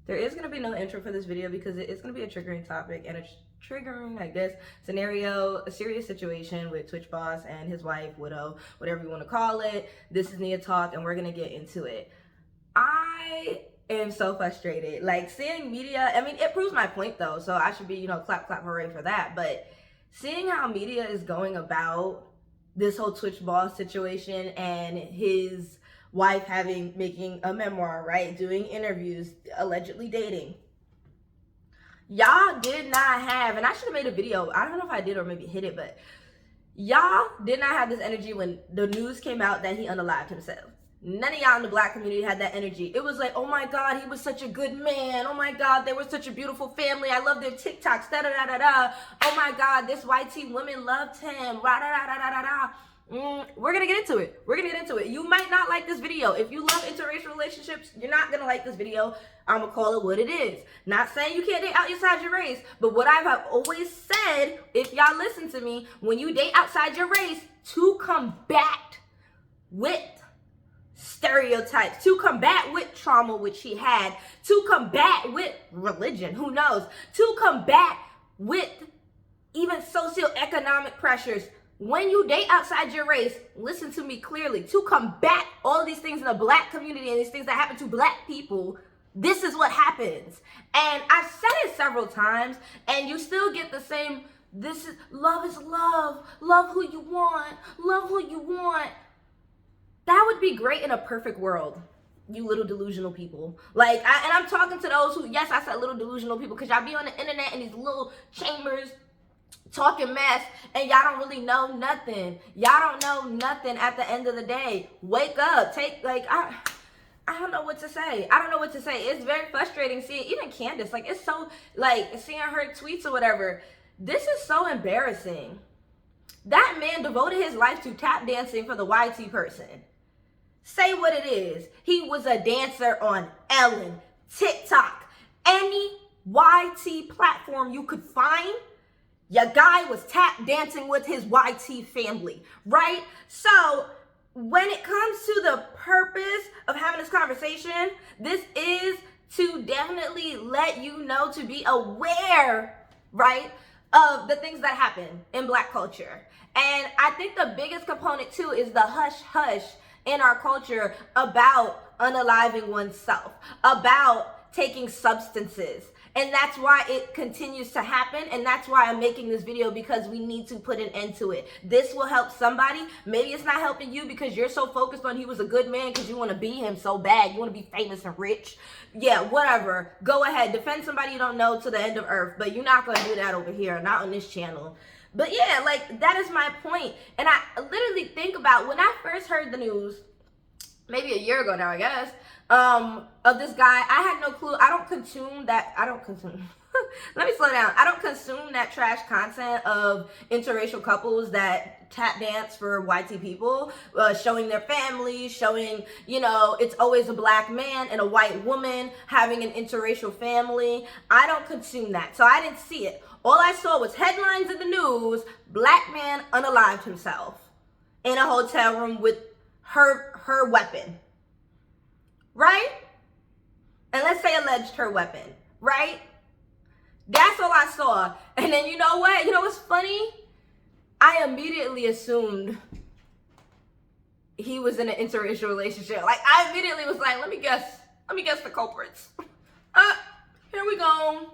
There is going to be no intro for this video because it is going to be a triggering topic and a triggering, I guess, scenario, a serious situation with Twitch boss and his wife, widow, whatever you want to call it. This is Nia Talk, and we're going to get into it. I am so frustrated. Like, seeing media, I mean, it proves my point, though, so I should be, clap, clap, hooray for that. But seeing how media is going about this whole Twitch boss situation and his wife making a memoir, right? Doing interviews, allegedly dating. Y'all did not have, and I should have made a video. I don't know if I did or maybe hit it, but y'all did not have this energy when the news came out that he unalived himself. None of y'all in the black community had that energy. It was like, oh my God, he was such a good man. Oh my God, they were such a beautiful family. I love their TikToks, da da da da da. Oh my God, this YT woman loved him, da da da da da da. We're gonna get into it. You might not like this video. If you love interracial relationships, you're not gonna like this video. I'm gonna call it what it is. Not saying you can't date outside your race, but what I've always said, if y'all listen to me, when you date outside your race, to combat with stereotypes, to combat with trauma, which he had, to combat with religion, who knows, to combat with even socioeconomic pressures. When you date outside your race, listen to me clearly, to combat all of these things in the black community and these things that happen to black people, this is what happens. And I've said it several times, and you still get the same, love is love who you want, love who you want. That would be great in a perfect world, you little delusional people. Like, and I'm talking to those who, yes, I said little delusional people, because y'all be on the internet in these little chambers, talking mess, and y'all don't really know nothing. Y'all don't know nothing at the end of the day. Wake up. I don't know what to say. It's very frustrating seeing even Candace. Like, it's so, like, seeing her tweets or whatever. This is so embarrassing. That man devoted his life to tap dancing for the YT person. Say what it is. He was a dancer on Ellen, TikTok, any YT platform you could find. Your guy was tap dancing with his YT family, right? So when it comes to the purpose of having this conversation, this is to definitely let you know, to be aware, right, of the things that happen in black culture. And I think the biggest component too is the hush hush in our culture about unaliving oneself, about taking substances. And that's why it continues to happen. And that's why I'm making this video, because we need to put an end to it. This will help somebody. Maybe it's not helping you because you're so focused on he was a good man because you want to be him so bad. You want to be famous and rich. Yeah, whatever. Go ahead. Defend somebody you don't know to the end of earth. But you're not going to do that over here. Not on this channel. But yeah, like, that is my point. And I literally think about when I first heard the news, maybe a year ago now, I guess, of this guy. I had no clue. Let me slow down. I don't consume that trash content of interracial couples that tap dance for YT people, showing their families, showing, it's always a black man and a white woman having an interracial family. I don't consume that. So I didn't see it. All I saw was headlines in the news, black man unalived himself in a hotel room with her weapon, right? And let's say alleged her weapon, right? That's all I saw. And then you know what? You know what's funny? I immediately assumed he was in an interracial relationship. Like, I immediately was like, let me guess the culprits. Here we go.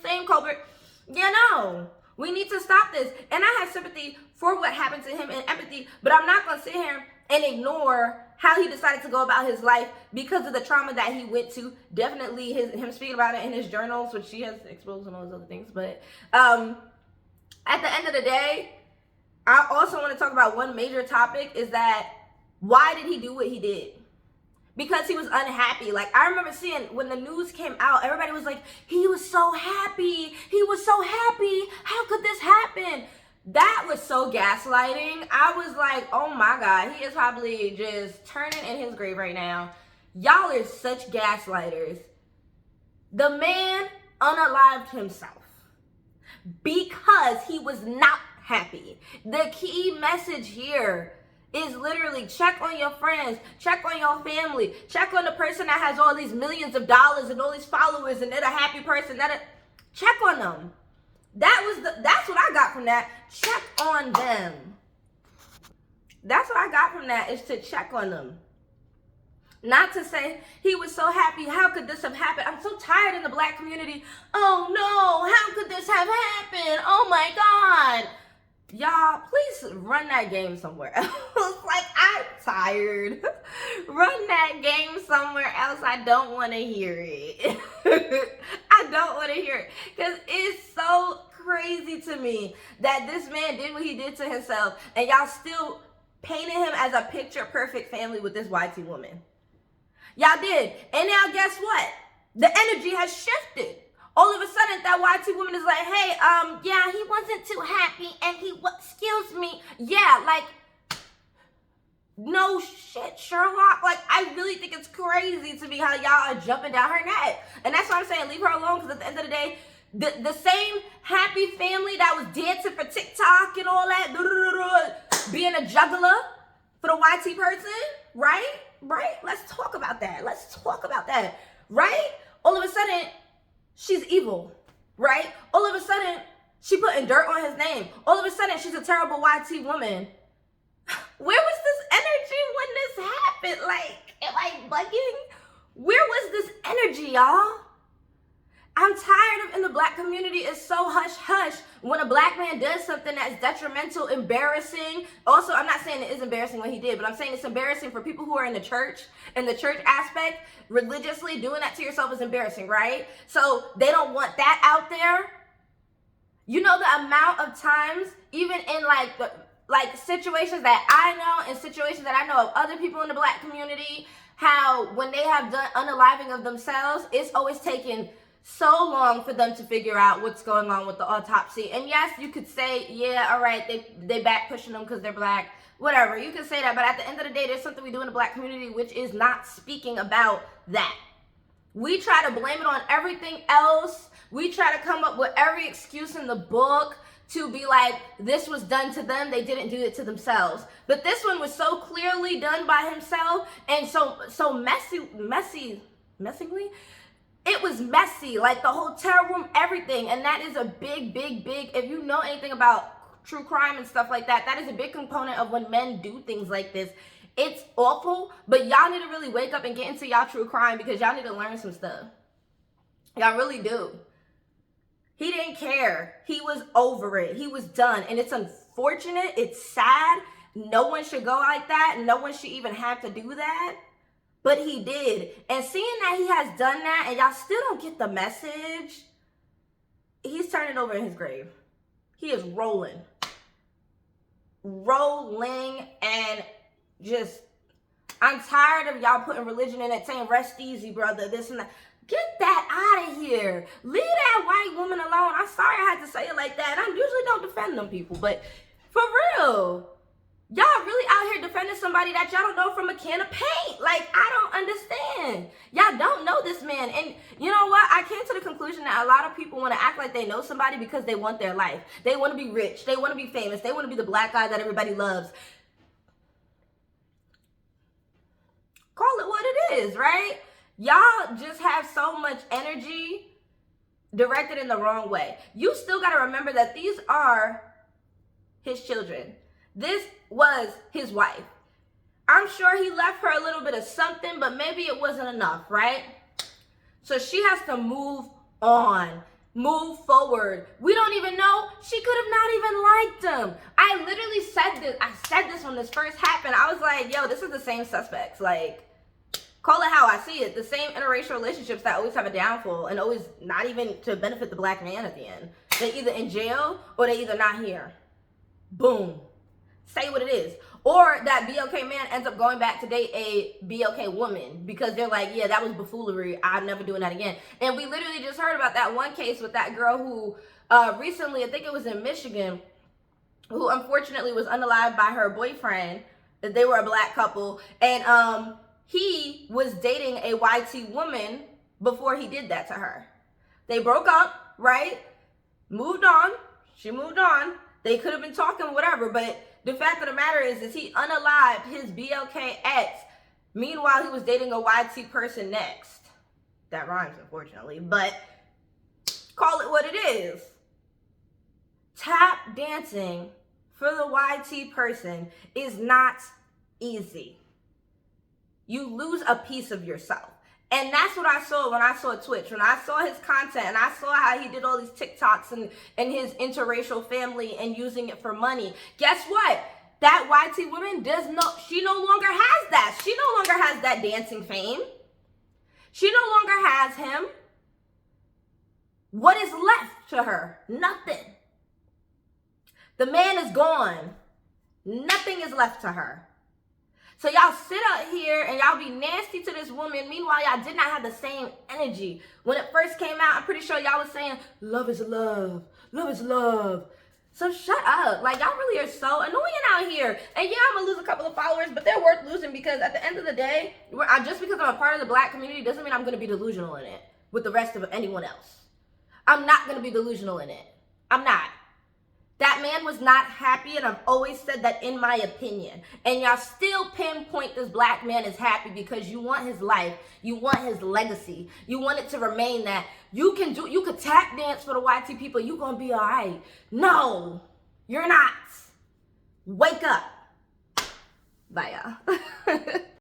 Same culprit. Yeah, no. We need to stop this. And I have sympathy for what happened to him and empathy, but I'm not going to sit here and ignore how he decided to go about his life because of the trauma that he went to. Definitely him speaking about it in his journals, which she has exposed and all those other things. But at the end of the day, I also want to talk about one major topic, is that why did he do what he did? Because he was unhappy. Like, I remember seeing when the news came out, everybody was like, he was so happy. He was so happy. How could this happen? That was so gaslighting. I was like, oh my God, he is probably just turning in his grave right now. Y'all are such gaslighters. The man unalived himself because he was not happy. The key message here is literally check on your friends, check on your family, check on the person that has all these millions of dollars and all these followers and they're a happy person. Check on them. That's what I got from that. Check on them. That's what I got from that, is to check on them. Not to say he was so happy. How could this have happened? I'm so tired in the black community. Oh no, how could this have happened? Oh my God. Y'all, please run that game somewhere else. Like, I'm tired. Run that game somewhere else. I don't want to hear it. I don't want to hear it. Because it's so crazy to me that this man did what he did to himself, and y'all still painted him as a picture perfect family with this YT woman. Y'all did. And now guess what? The energy has shifted. All of a sudden, that YT woman is like, hey, yeah, he wasn't too happy, and excuse me. Yeah, like, no shit, Sherlock. Like, I really think it's crazy to me how y'all are jumping down her neck. And that's why I'm saying leave her alone, because at the end of the day, the same happy family that was dancing for TikTok and all that, being a juggler for the YT person, right? Right? Let's talk about that. Right? All of a sudden, she's evil, right? All of a sudden, she putting dirt on his name. All of a sudden, she's a terrible YT woman. Where was this energy when this happened? Like, am I bugging? Where was this energy, y'all? I'm tired of, in the black community, it's so hush-hush when a black man does something that's detrimental, embarrassing. Also, I'm not saying it is embarrassing what he did, but I'm saying it's embarrassing for people who are in the church aspect. Religiously, doing that to yourself is embarrassing, right? So they don't want that out there. You know the amount of times, even in like situations that I know and situations that I know of other people in the black community, how when they have done unaliving of themselves, it's always taken so long for them to figure out what's going on with the autopsy. And yes, you could say, yeah, all right, they back pushing them because they're black, whatever. You can say that, but at the end of the day, there's something we do in the black community which is not speaking about that. We try to blame it on everything else. We try to come up with every excuse in the book to be like, this was done to them, they didn't do it to themselves. But this one was so clearly done by himself, and so messily. It was messy, like the hotel room, everything. And that is a big, if you know anything about true crime and stuff like that, that is a big component of when men do things like this. It's awful, but y'all need to really wake up and get into y'all true crime, because y'all need to learn some stuff. Y'all really do. He didn't care. He was over it. He was done. And it's unfortunate. It's sad. No one should go like that. No one should even have to do that. But he did. And seeing that he has done that and y'all still don't get the message, he's turning over in his grave. He is rolling. And just, I'm tired of y'all putting religion in it, saying rest easy, brother, this and that. Get that out of here. Leave that white woman alone. I'm sorry I had to say it like that. I usually don't defend them people, but for real. Y'all really out here defending somebody that y'all don't know from a can of paint. Like, I don't understand. Y'all don't know this man. And you know what? I came to the conclusion that a lot of people want to act like they know somebody because they want their life. They want to be rich. They want to be famous. They want to be the black guy that everybody loves. Call it what it is, right? Y'all just have so much energy directed in the wrong way. You still got to remember that these are his children. This was his wife. I'm sure he left her a little bit of something, but maybe it wasn't enough, right? So she has to move on, move forward. We don't even know. She could have not even liked him. I literally said this. I said this when this first happened. I was like, yo, this is the same suspects. Like, call it how I see it. The same interracial relationships that always have a downfall and always not even to benefit the black man at the end. They either in jail or they either not here. Boom. Say what it is. Or that BLK man ends up going back to date a BLK woman because they're like, yeah, that was buffoonery. I'm never doing that again. And we literally just heard about that one case with that girl who recently, I think it was in Michigan, who unfortunately was unalived by her boyfriend. They were a black couple. And he was dating a YT woman before he did that to her. They broke up, right? Moved on. She moved on. They could have been talking, whatever, but The fact of the matter is he unalived his BLK ex. Meanwhile, he was dating a YT person next. That rhymes, unfortunately, but call it what it is. Tap dancing for the YT person is not easy. You lose a piece of yourself. And that's what I saw when I saw Twitch. When I saw his content and I saw how he did all these TikToks and his interracial family and using it for money. Guess what? That YT woman she no longer has that. She no longer has that dancing fame. She no longer has him. What is left to her? Nothing. The man is gone. Nothing is left to her. So y'all sit out here and y'all be nasty to this woman. Meanwhile, y'all did not have the same energy. When it first came out, I'm pretty sure y'all was saying, love is love. Love is love. So shut up. Like, y'all really are so annoying out here. And yeah, I'm going to lose a couple of followers, but they're worth losing because at the end of the day, just because I'm a part of the black community doesn't mean I'm going to be delusional in it with the rest of anyone else. I'm not going to be delusional in it. I'm not. That man was not happy, and I've always said that in my opinion. And y'all still pinpoint this black man is happy because you want his life, you want his legacy, you want it to remain that you could tap dance for the YT people, you gonna be all right. No, you're not. Wake up. Bye, y'all.